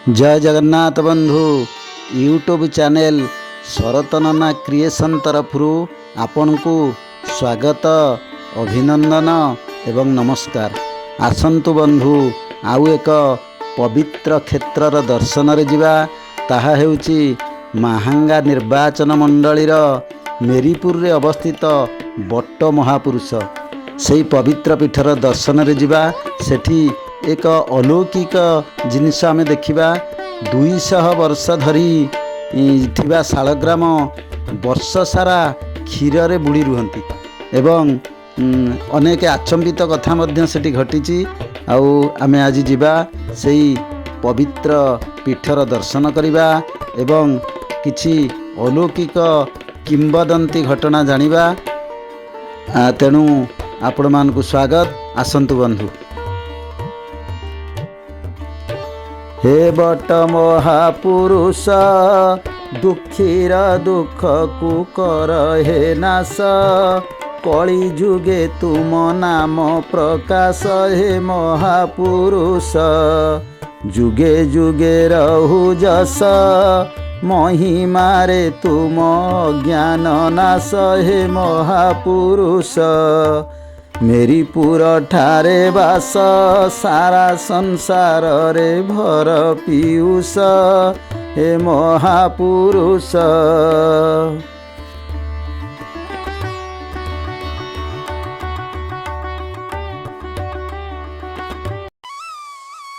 जय जगन्नाथ बंधु YouTube channel शरत नना क्रिएशन तरफ आपण को स्वागत अभिनंदन एवं नमस्कार। आसंतु बंधु आउ एक पवित्र क्षेत्रर दर्शन रे जिबा ताहा हेउची महांगा निर्वाचन मंडलीर मेरीपुर रे अवस्थित बट्ट महापुरुष सेई पवित्र पीठर दर्शन रे जिबा। सेठी एक अलौकिक जिनिस आमे देखिबा। 200 वर्ष धरी थिबा शालग्राम वर्ष सारा क्षीर रे बुड़ी रुहंती एवं अनेक आचंबित कथा मध्य सेठी घटिची। आउ आमे आज जिबा सेई पवित्र पीठर दर्शन करिबा एवं किछि अलौकिक किंवदंती घटना जानिबा। तेणु आपण मानकु स्वागत। आसंतु बंधु। हे बट महापुरुष दुखीर दुख को कर हे नाश, कली जुगे तुम नाम प्रकाश। हे महापुरुष जुगे जुगे रहु जस, महिमारे तुम ज्ञान नाश। हे महापुरुष मेरीपुर ठारे बास, सारा संसार रे भर पीयूष। हे महापुरुष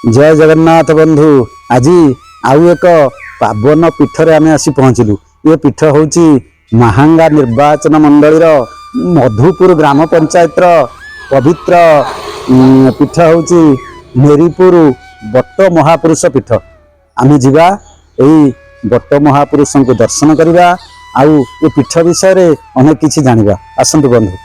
जय जगन्नाथ बंधु। आज आउ एक पावन पीठ रे आमे आसी पहुँचलु। ये पीठ होची महांगा निर्वाचन मंडलीर मधुपुर ग्राम पंचायत पवित्र पीठ होची मेरीपुर बट्ट महापुरुष पीठ। आमे जिबा एई बट्ट महापुरुष को दर्शन करिबा आउ ये पीठ विषय रे अनेक किछि जानिबा। आसंतु बंधु।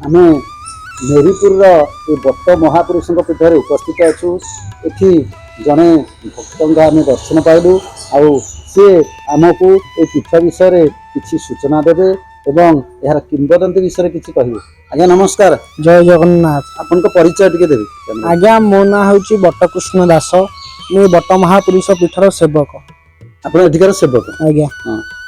आमे मेरीपुर ये बट्ट महापुरुष पीठ में उपस्थित अच्छु। एठी जड़े भक्त आम दर्शन पाइलु आउ सी आमको ये पीठ विषय किसी सूचना देवे एवं यार किंवदंती विषय किसी कहे। आज्ञा नमस्कार। जय जगन्नाथ। आपन को परिचय टिके देबे। आज्ञा मो ना होची बट्टकृष्ण दास। मैं बट्ट महापुरुष पीठर सेवक। आपण एठिकार सेवक। आज्ञा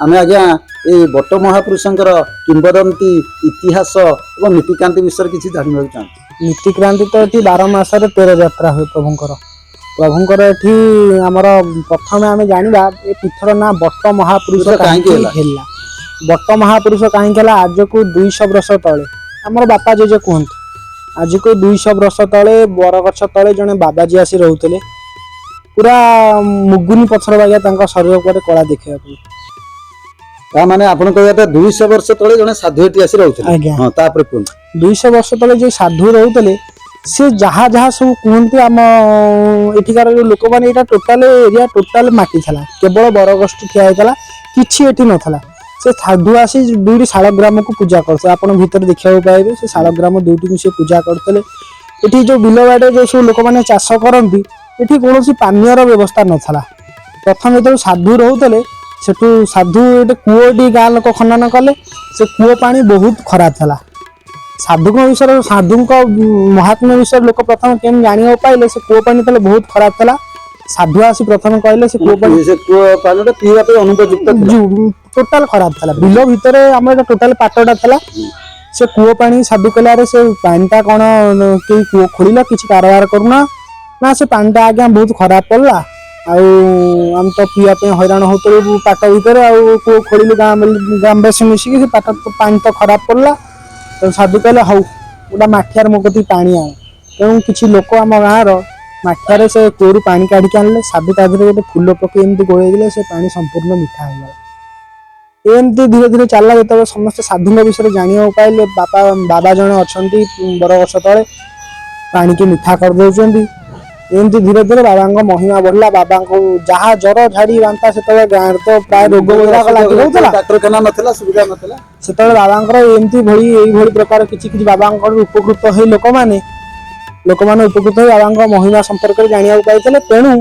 आमे आज्ञा ए बट्ट महापुरुषंकर किंवदंती इतिहास और नीतिकांति विषय किसी जानवा चाहते। नीतिक्रांति तो ये 12 मासरे 13 यात्रा हुए प्रभुंकर एठी हमर प्रथम आमे जानिबा ए पीठर ना बट्ट महापुरुष काहे हेला। बट्ट महापुरुष काहे केला आज को 200 वर्ष तळे हमर बापा जेजे कहंत आज को 200 वर्ष तळे बरगछ तळे जने बाबाजी आसी रहउतले। पूरा मुगुनी पत्थर बागिया तांका शरीर पर कला देखिया ता माने आपण कहता 200 वर्ष तळे जने साधु एटी आसी रहउतले। हां तापर कोन 200 वर्ष तळे जे साधु रहउतले से जहा जहा सब कहंती हम एठिकार लोक माने एटा टोटल एरिया टोटल माटी थला केवल बरगछ ठिया हेतला किछि एठी नथला। से साधु आसी दुईटी शालग्राम को पूजा करते आपण भीतर देखिया पाइबे। से शालग्राम दुईटी को से पूजा करतले। एठी जो बिलो बाडे जो सब लोक माने चाष करंती एठी कोनोसी पानीर व्यवस्था नथला। प्रथम जो साधु रहउतले सेठू साधु एटे कूओटी गाँ लोक खनन कले। से कूओ पानी बहुत खराब था। साधु विषय साधु महात्म्य विषय लोक प्रथम केम जानियो पाइले से कूओ पानी तले बहुत खराब था। साधु आसी प्रथम कहले से कूओ पानी पीवा पे अनुपयुक्त टोटल खराब था। बिलो भितर हमर टोटल पाटटा था। से कूओ पानी साधु कहला से पानीटा कोन के कूओ खोलिला किछि कारबार करूना ना से पानीटा आज्ञा बहुत खराब पड़ला। आम तो पीवा हैरान होते पाट भर कूओ खोल ग्रामवासी मिसिकी से पाट पानी तो खराब पड़ला। तो साधु कहले हौ गोटा माठियार मो कती पानी आण। तेणु किसी लोक आम गाँव माठियारे से कूअरू पानी काढ़ी आनले। साधु ता देहरे गोटे फूल पकई एमती गोलैले से पानी संपूर्ण मिठा हो गला। ଏମିତି ଧୀରେ ଧୀରେ ଚାଲିଲା। ଯେତେବେଳେ ସମସ୍ତେ ସାଧୁଙ୍କ ବିଷୟରେ ଜାଣିବାକୁ ପାଇଲେ, ବାବା ଜଣେ ଅଛନ୍ତି ବରଗଛ ତଳେ ପାଣିକି ମିଠା କରିଦଉଛନ୍ତି। ଏମିତି ଧୀରେ ଧୀରେ ବାବାଙ୍କ ମହିମା ବଢିଲା। ବାବାଙ୍କୁ ଯାହା ଜର ଝାଡି ବାନ୍ତା, ସେତେବେଳେ ଗାଁରେ ତ ପ୍ରାୟ ରୋଗ ବୈରାଗ ଲାଗି ରହୁଥିଲା, ଡାକ୍ତରଖାନା ନଥିଲା, ସୁବିଧା ନଥିଲା। ସେତେବେଳେ ବାବାଙ୍କର ଏଇଭଳି ପ୍ରକାର କିଛି କିଛି ବାବାଙ୍କର ଉପକୃତ ହେଇ ଲୋକମାନେ ଉପକୃତ ହେଇ ବାବାଙ୍କ ମହିମା ସମ୍ପର୍କରେ ଜାଣିବାକୁ ପାଇଥିଲେ। ତେଣୁ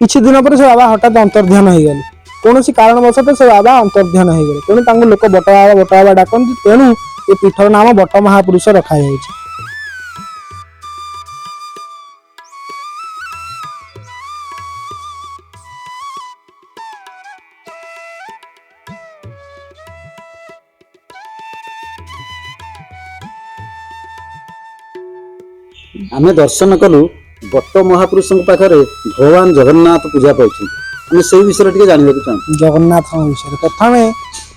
କିଛି ଦିନ ପରେ ସେ ବାବା ହଠାତ୍ ଅନ୍ତର୍ଧ୍ୟାନ ହେଇଗଲେ। କୌଣସି କାରଣବଶତଃ ସେ ବାବା ଅନ୍ତର୍ଧ୍ୟାନ ହେଇଗଲେ। ତେଣୁ ତାଙ୍କୁ ଲୋକ ବଟ ବାବା ଡାକନ୍ତି। ତେଣୁ ଏ ପୀଠର ନାମ ବଟ ମହାପୁରୁଷ ରଖାଯାଇଛି। ଆମେ ଦର୍ଶନ କଲୁ ବଟ ମହାପୁରୁଷଙ୍କ ପାଖରେ ଭଗବାନ ଜଗନ୍ନାଥ ପୂଜା ପାଉଛନ୍ତି। ଆମେ ସେଇ ବିଷୟରେ ଟିକେ ଜାଣିବାକୁ ଚାହୁଁ। ଜଗନ୍ନାଥଙ୍କ ବିଷୟରେ ପ୍ରଥମେ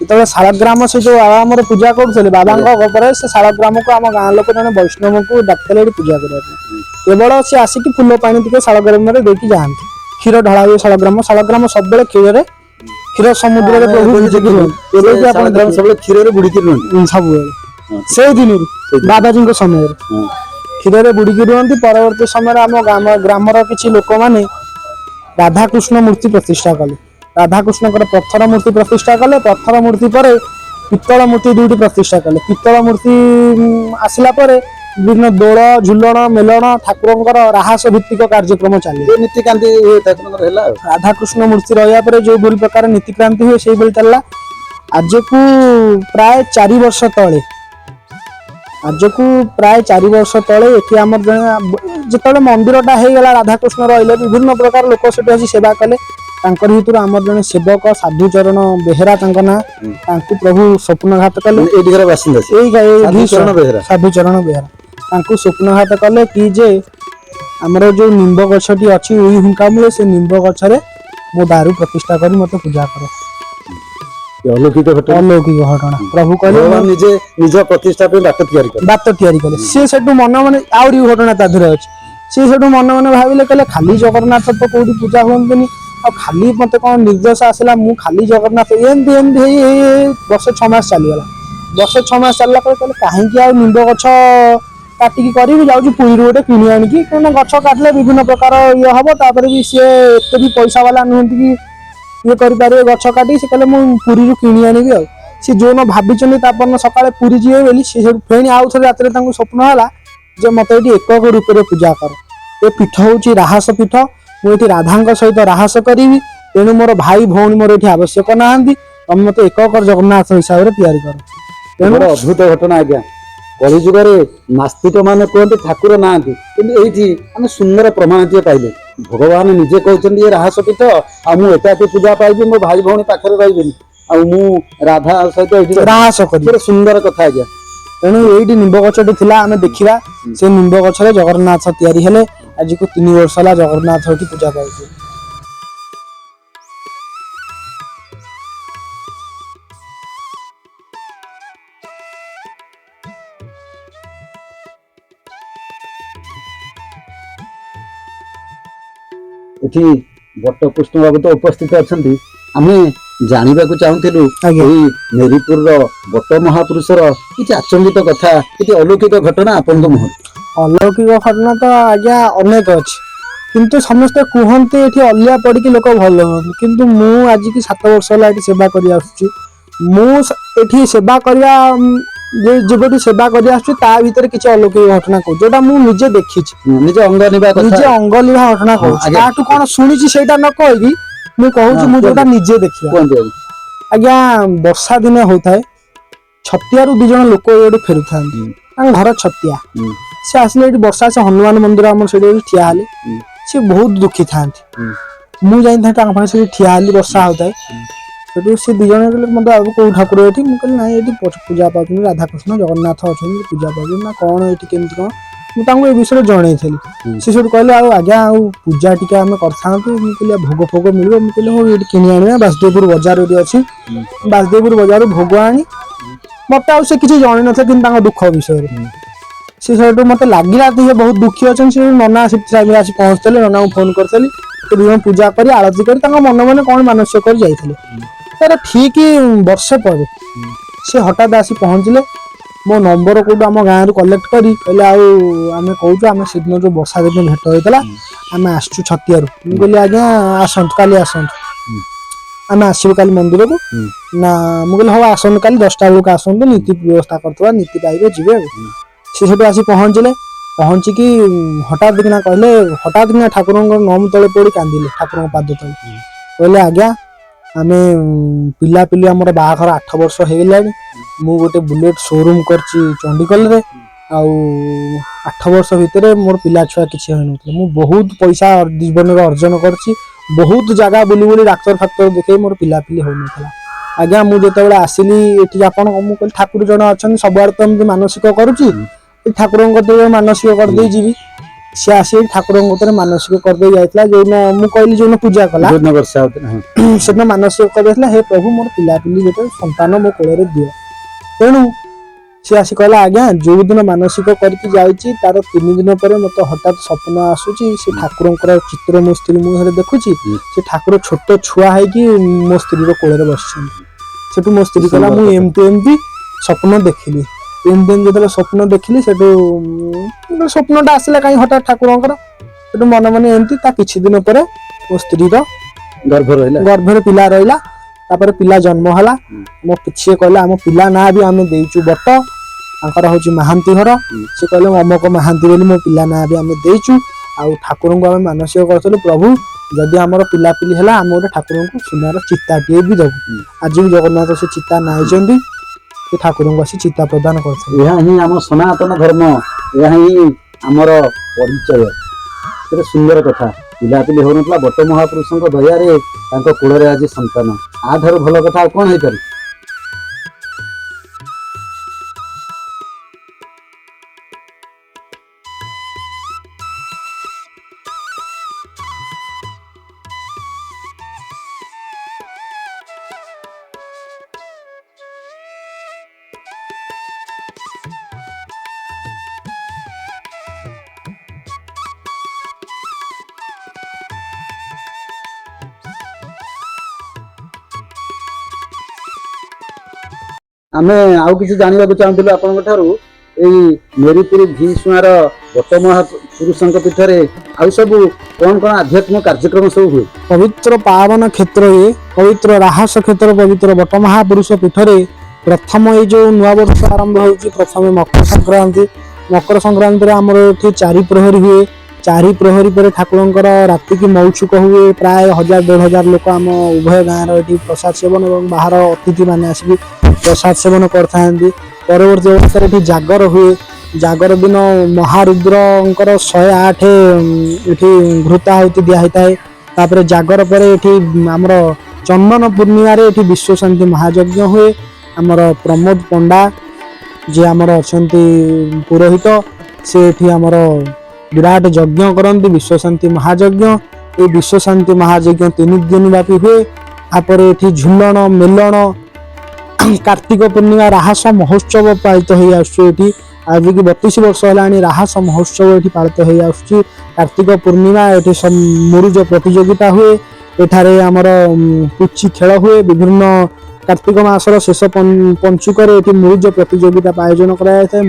ଯେତେବେଳେ ଶାଳଗ୍ରାମ ସେ ଯୋଉ ବାବା ଆମର ପୂଜା କରୁଥିଲେ, ବାବାଙ୍କ ପରେ ସେ ଶାଳଗ୍ରାମକୁ ଆମ ଗାଁ ଲୋକ ଜଣେ ବୈଷ୍ଣବଙ୍କୁ ଡାକିଥିଲେ ଏଠି ପୂଜା କରିବା ପାଇଁ। କେବଳ ସେ ଆସିକି ଫୁଲ ପାଣି ଟିକେ ଶାଳଗ୍ରାମରେ ଦେଇକି ଯାଆନ୍ତି। କ୍ଷୀର ଢଳା ହୁଏ ଶାଳଗ୍ରାମ ସବୁବେଳେ କ୍ଷୀର ସମୁଦ୍ରରେ ପ୍ରଭୁ ସବୁବେଳେ କ୍ଷୀରରେ ବୁଡିକି ରୁହନ୍ତି ସବୁବେଳେ। ସେଇ ଦିନରୁ ବାବାଜୀଙ୍କ ସମୟରେ କ୍ଷୀରରେ ବୁଡିକି ରୁହନ୍ତି। ପରବର୍ତ୍ତୀ ସମୟରେ ଆମ ଗ୍ରାମର କିଛି ଲୋକମାନେ ରାଧାକୃଷ୍ଣ ମୂର୍ତ୍ତି ପ୍ରତିଷ୍ଠା କଲେ। ରାଧାକୃଷ୍ଣଙ୍କର ପଥର ମୂର୍ତ୍ତି ପ୍ରତିଷ୍ଠା କଲେ। ପଥର ମୂର୍ତ୍ତି ପରେ ପିତ୍ତଳ ମୂର୍ତ୍ତି ଦୁଇଟି ପ୍ରତିଷ୍ଠା କଲେ। ପିତ୍ତଳ ମୂର୍ତ୍ତି ଆସିଲା ପରେ ବିଭିନ୍ନ ଦୋଳ ଝୁଲଣ ମେଲଣ ଠାକୁରଙ୍କର ରାହାସ ଭିତ୍ତିକ କାର୍ଯ୍ୟକ୍ରମ ଚାଲେ। ନୀତିକାନ୍ତି ଠାକୁରଙ୍କର ହେଲା। ରାଧାକୃଷ୍ଣ ମୂର୍ତ୍ତି ରହିବା ପରେ ଯୋଉଭଳି ପ୍ରକାର ନୀତିକ୍ରାନ୍ତି ହୁଏ ସେଇଭଳି ଚାଲିଲା। ଆଜକୁ ପ୍ରାୟ 4 ବର୍ଷ ତଳେ ଏଠି ଆମର ଜଣେ ଯେତେବେଳେ ମନ୍ଦିରଟା ହେଇଗଲା, ରାଧାକୃଷ୍ଣ ରହିଲେ, ବିଭିନ୍ନ ପ୍ରକାର ଲୋକ ସେଠି ଆସି ସେବା କଲେ। ତାଙ୍କର ଭିତରୁ ଆମର ଜଣେ ସେବକ ସାଧୁଚରଣ ବେହେରା ତାଙ୍କ ନାଁ, ତାଙ୍କୁ ପ୍ରଭୁ ସ୍ୱପ୍ନଘାତ କଲେ। ସାଧୁଚରଣ ବେହେରା ତାଙ୍କୁ ସ୍ୱପ୍ନଘାତ କଲେ କି ଯେ ଆମର ଯୋଉ ନିମ୍ବ ଗଛଟି ଅଛି ଉଇ ହୁଙ୍କା ମୂଳେ, ସେ ନିମ୍ବ ଗଛରେ ମୋ ଦାରୁ ପ୍ରତିଷ୍ଠା କରି ମତେ ପୂଜା କର। ଅଲୌକିକ ଘଟଣା। ପ୍ରଭୁ କହିଲେ ନିଜେ ନିଜ ପ୍ରତିଷ୍ଠା ପାଇଁ ବାଟ ତିଆରି କଲେ। ସିଏ ସେଠୁ ମନେ ମନେ ଆହୁରି ଘଟଣା ତା ଦେହରେ ଅଛି। ସିଏ ସେଠୁ ମନେ ମନେ ଭାବିଲେ, କହିଲେ ଖାଲି ଜଗନ୍ନାଥ ତ କୋଉଠି ପୂଜା ହୁଅନ୍ତିନି, ଆଉ ଖାଲି ମତେ କଣ ନିର୍ଦ୍ଦେଶ ଆସିଲା ମୁଁ ଖାଲି ଜଗନ୍ନାଥ। ଏମିତି ହେଇ 6 ମାସ ଚାଲିଗଲା। 6 ମାସ ଚାଲିଲା ପରେ କହିଲେ କାହିଁକି ଆଉ ନିମ୍ବ ଗଛ କାଟିକି କରିବି, ଯାଉଛି ପୁରୀରୁ ଗୋଟେ କିଣି ଆଣିକି, କାରଣ ଗଛ କାଟିଲେ ବିଭିନ୍ନ ପ୍ରକାର ଇଏ ହବ। ତାପରେ ବି ସିଏ ଏତେ ବି ପଇସା ବାଲା ନୁହନ୍ତି କି ଇଏ କରିପାରିବେ ଗଛ କାଟି। ସେ କହିଲେ ମୁଁ ପୁରୀରୁ କିଣି ଆଣିବି। ଆଉ ସେ ଯୋଉନ ଭାବିଛନ୍ତି ତାପର ସକାଳେ ପୁରୀ ଯିବେ ବୋଲି, ସେ ସେଠୁ ଫେଣି ଆଉ ଥରେ ରାତିରେ ତାଙ୍କୁ ସ୍ୱପ୍ନ ହେଲା ଯେ ମତେ ଏଠି ଏକକ ରୂପରେ ପୂଜା କର। ଏ ପୀଠ ହଉଛି ରାହାସ ପୀଠ। ମୁଁ ଏଠି ରାଧାଙ୍କ ସହିତ ରାହାସ କରିବି। ତେଣୁ ମୋର ଭାଇ ଭଉଣୀ ମୋର ଏଠି ଆବଶ୍ୟକ ନାହାନ୍ତି। ତମେ ମତେ ଏକକ ଜଗନ୍ନାଥ ହିସାବରେ ତିଆରି କର। ତେଣୁ ଅଦ୍ଭୁତ ଘଟଣା ଆଜ୍ଞା। କଳିଯୁଗରେ ନାସ୍ତିକ ମାନେ କୁହନ୍ତି ଠାକୁର ନାହାନ୍ତି, କିନ୍ତୁ ଏଇଠି ଆମେ ସୁନ୍ଦର ପ୍ରମାଣଟିଏ ପାଇଲେ। ଭଗବାନ ନିଜେ କହିଛନ୍ତି ଏ ରାହାସ ପୀଠ, ଆଉ ମୁଁ ଏକାଠି ପୂଜା ପାଇବି, ମୋ ଭାଇ ଭଉଣୀ ପାଖରେ ରହିବେନି, ଆଉ ମୁଁ ରାଧା ସହିତ ଏଇଠି ରାହାସ କରିବି। ସୁନ୍ଦର କଥା ଆଜ୍ଞା। ତେଣୁ ଏଇଠି ନିମ୍ବ ଗଛଟି ଥିଲା, ଆମେ ଦେଖିବା ସେ ନିମ୍ବ ଗଛରେ ଜଗନ୍ନାଥ ତିଆରି ହେଲେ। ଆଜିକୁ 3 ବର୍ଷ ହେଲା ଜଗନ୍ନାଥ ଏଠି ପୂଜା ପାଉଛି। ଏଠି ବଟକୃଷ୍ଣ ବାବୁ ତ ଉପସ୍ଥିତ ଅଛନ୍ତି। ଆମେ ଜାଣିବାକୁ ଚାହୁଁଥିଲୁ ଏଇ ମେରିପୁରର ବଟ ମହାପୁରୁଷର କିଛି ଆଚମ୍ବିତ କଥା, କିଛି ଅଲୌକିକ ଘଟଣା ଆପଣଙ୍କ ମୁହଁରେ। ଅଲୌକିକ ଘଟଣା ତ ଆଜ୍ଞା ଅନେକ ଅଛି, କିନ୍ତୁ ସମସ୍ତେ କୁହନ୍ତି ଏଠି ଅଲିଆ ପଡିକି ଲୋକ ଭଲ ହୁଅନ୍ତି। କିନ୍ତୁ ମୁଁ ଆଜିକି 7 ବର୍ଷ ହେଲା ଏଠି ସେବା କରି ଆସୁଛି। ମୁଁ ଏଠି ସେବା କରିବା ଯେବେଠୁ ସେବା କରି ଆସୁଛି, ତା ଭିତରେ କିଛି ଅଲୌକିକ ଘଟଣା କହୁଛି, ଯୋଉଟା ମୁଁ ନିଜେ ଦେଖିଛି। ନିଜେ ଅଙ୍ଗ ନିଭା ଘଟଣା କହୁଛି। ତାଠୁ କଣ ଶୁଣିଛି ସେଇଟା ନ କହିକି ମୁଁ କହୁଛି, ମୁଁ ଯୋଉଟା ନିଜେ ଦେଖିବା। ଆଜ୍ଞା ବର୍ଷା ଦିନେ ହୋଇଥାଏ, ଛତିଆରୁ 2 ଜଣ ଲୋକ ଏଇଠି ଫେରୁଥାନ୍ତି। ତାଙ୍କ ଘର ଛତିଆ। ସେ ଆସିଲେ ଏଠି ବର୍ଷା, ସେ ହନୁମାନ ମନ୍ଦିର ଆମର ସେଠି ଠିଆ ହେଲେ। ସେ ବହୁତ ଦୁଃଖୀ ଥାନ୍ତି। ମୁଁ ଯାଇଥାଏ ତାଙ୍କ ପାଖରେ, ସେଠି ଠିଆ ହେଲି, ବର୍ଷା ହଉଥାଏ। ସେଠୁ ସେ 2 ଜଣ କହିଲେ ମତେ ଆଉ କୋଉ ଠାକୁର ଏଠି? ମୁଁ କହିଲି ନାଇଁ ଏଠି ପୂଜା ପାଉଛନ୍ତି ରାଧାକୃଷ୍ଣ ଜଗନ୍ନାଥ ଅଛନ୍ତି, ପୂଜା ପାଉଛନ୍ତି। ନା କଣ ଏଠି କେମିତି କଣ? ମୁଁ ତାଙ୍କୁ ଏ ବିଷୟରେ ଜଣେଇଥିଲି। ସେ ସେଠୁ କହିଲେ ଆଉ ଆଜ୍ଞା ଆଉ ପୂଜା ଟିକେ ଆମେ କରିଥାନ୍ତୁ। ମୁଁ କହିଲି ଭୋଗ ଫୋଗ ମିଳିବ? ମୁଁ କହିଲି ହଉ ଏଠି କିଣି ଆଣିବା, ବାସୁଦେବପୁର ବଜାର ଏଠି ଅଛି। ବାସୁଦେବପୁର ବଜାରରୁ ଭୋଗ ଆଣି ମତେ ଆଉ ସେ କିଛି ଜଣେଇ ନଥିଲେ, କିନ୍ତୁ ତାଙ୍କ ଦୁଃଖ ବିଷୟରେ। ସେ ସେଠୁ ମତେ ଲାଗିଲା ଟିକେ ବହୁତ ଦୁଃଖୀ ଅଛନ୍ତି। ସେ ନନା ଆସି ପହଞ୍ଚିଥିଲେ, ନନାଙ୍କୁ ଫୋନ କରିଥିଲି। ସେ 2 ଜଣ ପୂଜା କରି ଆଳତି କରି ତାଙ୍କ ମନେ ମନେ କଣ ମାନସିକ କରି ଯାଇଥିଲେ। ତାର ଠିକ ବର୍ଷେ ପରେ ସେ ହଠାତ୍ ଆସି ପହଞ୍ଚିଲେ। ମୋ ନମ୍ବର କୋଉଠୁ ଆମ ଗାଁରୁ କଲେକ୍ଟ କରି କହିଲେ ଆଉ ଆମେ କହୁଛୁ ଆମେ ସେଦିନ ଯୋଉ ବର୍ଷା ଦିନ ଭେଟ ହେଇଥିଲା ଆମେ ଆସିଛୁ ଛତିଆରୁ। ମୁଁ କହିଲି ଆଜ୍ଞା ଆସନ୍ତୁ କାଲି ଆସନ୍ତୁ, ଆମେ ଆସିବୁ କାଲି ମନ୍ଦିରକୁ। ନା ମୁଁ କହିଲି ହଉ ଆସନ୍ତୁ କାଲି 10ଟା ବେଳକୁ ଆସନ୍ତୁ, ନୀତି ବ୍ୟବସ୍ଥା କରିଥିବା, ନୀତି ପାଇବେ ଯିବେ ଆଉ। ସେ ସେଠୁ ଆସି ପହଞ୍ଚିଲେ। ପହଞ୍ଚିକି ହଠାତ୍ କିନା କହିଲେ, ହଠାତ୍ କିନା ଠାକୁରଙ୍କ ନମ ତଳେ ପଡି କାନ୍ଦିଲେ, ଠାକୁରଙ୍କ ପାଦ ତଳେ। କହିଲେ ଆଜ୍ଞା ଆମେ ପିଲାପିଲି ଆମର ବାହାଘର 8 ବର୍ଷ ହେଇଗଲାଣି। ମୁଁ ଗୋଟେ ବୁଲେଟ ସୋରୁମ କରିଛି ଚଣ୍ଡିଖୋଲରେ। ଆଉ 8 ବର୍ଷ ଭିତରେ ମୋର ପିଲା ଛୁଆ କିଛି ହେଇନଥିଲା। ମୁଁ ବହୁତ ପଇସା ଜୀବନରେ ଅର୍ଜନ କରିଛି, ବହୁତ ଜାଗା ବୁଲି ବୁଲି ଡାକ୍ତର ଫାକ୍ତର ଦେଖେଇ ମୋର ପିଲାପିଲି ହଉନଥିଲା। ଆଜ୍ଞା ମୁଁ ଯେତେବେଳେ ଆସିଲି ଏଠି ଆପଣ, ମୁଁ କହିଲି ଠାକୁର ଜଣେ ଅଛନ୍ତି, ସବୁଆଡେ ତ ଏମିତି ମାନସିକ କରୁଛି, ଏ ଠାକୁରଙ୍କ କତିରେ ମାନସିକ କରିଦେଇ ଯିବି। ସିଏ ଆସି ଠାକୁରଙ୍କ କତିରେ ମାନସିକ କରିଦେଇ ଯାଇଥିଲା। ଯୋଉଦିନ ମୁଁ କହିଲି ଯୋଉଦିନ ପୂଜା କଲା ସେଦିନ ମାନସିକ କରିଦେଇଥିଲା, ହେ ପ୍ରଭୁ ମୋର ପିଲାପିଲି ଗୋଟେ ସନ୍ତାନ ମୋ କୋଳରେ ଦିଅ। ତେଣୁ ସେ ଆସି କହିଲା ଆଜ୍ଞା ଯୋଉ ଦିନ ମାନସିକ କରିକି ଯାଇଛି ତାର 3 ଦିନ ପରେ ମତେ ହଠାତ୍ ସ୍ୱପ୍ନ ଆସୁଛି, ସେ ଠାକୁରଙ୍କର ଚିତ୍ର ମୋ ସ୍ତ୍ରୀ ମୁହଁରେ ଦେଖୁଛି। ସେ ଠାକୁର ଛୋଟ ଛୁଆ ହେଇକି ମୋ ସ୍ତ୍ରୀର କୋଳରେ ବସିଛନ୍ତି। ସେଠୁ ମୋ ସ୍ତ୍ରୀ କହିଲା ମୁଁ ଏମିତି ଏମିତି ସ୍ୱପ୍ନ ଦେଖିଲି। ଏମିତି ଯେତେବେଳେ ସ୍ୱପ୍ନ ଦେଖିଲି ସେଠୁ ସ୍ୱପ୍ନଟା ଆସିଲା କାହିଁ ହଠାତ୍ ଠାକୁରଙ୍କର। ସେଠୁ ମନେ ମନେ ଏମିତି ତା କିଛି ଦିନ ପରେ ମୋ ସ୍ତ୍ରୀର ଗର୍ଭରେ ପିଲା ରହିଲା। ତାପରେ ପିଲା ଜନ୍ମ ହେଲା। ମୋ ସିଏ କହିଲେ ଆମ ପିଲା ନାଁ ବି ଆମେ ଦେଇଛୁ ବଟ, ତାଙ୍କର ହଉଛି ମାହାନ୍ତି ଘର। ସେ କହିଲେ ଅମକ ମାହାନ୍ତି ବୋଲି ମୋ ପିଲା ନାଁ ବି ଆମେ ଦେଇଛୁ। ଆଉ ଠାକୁରଙ୍କୁ ଆମେ ମାନସିକ କରିଥିଲୁ, ପ୍ରଭୁ ଯଦି ଆମର ପିଲାପିଲି ହେଲା ଆମେ ଗୋଟେ ଠାକୁରଙ୍କୁ ସୁନାର ଚିତାଟିଏ ବି ଦବୁ। ଆଜି ବି ଜଗନ୍ନାଥ ସେ ଚିତା ନାଇଛନ୍ତି, ସେ ଠାକୁରଙ୍କୁ ଆସି ଚିତା ପ୍ରଦାନ କରିଥିଲେ। ଏହା ହିଁ ଆମ ସନାତନ ଧର୍ମ, ଏହା ହିଁ ଆମର ପରିଚୟ। କେତେ ସୁନ୍ଦର କଥା। ପିଲାପିଲି ହଉନଥିଲା, ବଟ ମହାପୁରୁଷଙ୍କ ଦୟାରେ ତାଙ୍କ କୂଳରେ ଆଜି ସନ୍ତାନ। ଆଠାରୁ ଭଲ କଥା ଆଉ କଣ ହେଇପାରେ? ଆମେ ଆଉ କିଛି ଜାଣିବାକୁ ଚାହୁଁଥିଲୁ ଆପଣଙ୍କ ଠାରୁ, ଏଇ ମେରିପୁର ଘିସୁଆଁର ବଟ ମହାପୁରୁଷଙ୍କ ପୀଠରେ ଆଉ ସବୁ କଣ କଣ ଆଧ୍ୟାତ୍ମିକ କାର୍ଯ୍ୟକ୍ରମ ସବୁ ହୁଏ? ପବିତ୍ର ପାବନ କ୍ଷେତ୍ର ଇଏ, ପବିତ୍ର ରାହସ କ୍ଷେତ୍ର, ପବିତ୍ର ବଟ ମହାପୁରୁଷ ପୀଠରେ ପ୍ରଥମ ଏଇ ଯୋଉ ନୂଆ ବର୍ଷ ଆରମ୍ଭ ହେଉଛି, ପ୍ରଥମେ ମକର ସଂକ୍ରାନ୍ତି। ମକର ସଂକ୍ରାନ୍ତିରେ ଆମର ଏଠି 4 ପ୍ରହରୀ ହୁଏ। 4 ପ୍ରହରୀ ପରେ ଠାକୁରଙ୍କର ରାତିକି ମୌଚୁକ ହୁଏ। ପ୍ରାୟ 1000-1500 ଲୋକ ଆମ ଉଭୟ ଗାଁର ଏଠି ପ୍ରସାଦ ସେବନ ଏବଂ ବାହାର ଅତିଥି ମାନେ ଆସିକି ପ୍ରସାଦ ସେବନ କରିଥାନ୍ତି। ପରବର୍ତ୍ତୀ ଅବସ୍ଥାରେ ଏଠି ଜାଗର ହୁଏ। ଜାଗର ଦିନ ମହାରୁଦ୍ରଙ୍କର 108 ଏଠି ଘୃତାହୁତି ଦିଆ ହେଇଥାଏ। ତାପରେ ଜାଗର ପରେ ଏଠି ଆମର ଚନ୍ଦନ ପୂର୍ଣ୍ଣିମାରେ ଏଠି ବିଶ୍ୱ ଶାନ୍ତି ମହାଯଜ୍ଞ ହୁଏ। ଆମର ପ୍ରମୋଦ ପଣ୍ଡା ଯିଏ ଆମର ଅଛନ୍ତି ପୁରୋହିତ, ସେ ଏଠି ଆମର ବିରାଟ ଯଜ୍ଞ କରନ୍ତି, ବିଶ୍ୱ ଶାନ୍ତି ମହାଯଜ୍ଞ। এই ବିଶ୍ୱ ଶାନ୍ତି ମହାଯଜ୍ଞ 3 ଦିନ ବ୍ୟାପୀ ହୁଏ। ତାପରେ ଏଠି ଝୁଲଣ ମେଲଣ, କାର୍ତ୍ତିକ ପୂର୍ଣ୍ଣିମା ରାହସ ମହୋତ୍ସବ ପାଳିତ ହେଇ ଆସୁଛି ଏଠି। ଆଜିକି 32 ବର୍ଷ ହେଲାଣି ରାହସ ମହୋତ୍ସବ ଏଠି ପାଳିତ ହେଇ ଆସୁଛି। କାର୍ତ୍ତିକ ପୂର୍ଣ୍ଣିମା ଏଠି ମୁରୁଜ ପ୍ରତିଯୋଗିତା ହୁଏ। ଏଠାରେ ଆମର ପୁଚି ଖେଳ ହୁଏ। ବିଭିନ୍ନ କାର୍ତ୍ତିକ ମାସର ଶେଷ ପଞ୍ଚୁକରେ ଏଠି ମୁରୁଜ ପ୍ରତିଯୋଗିତା ଆୟୋଜନ କରାଯାଇଥାଏ।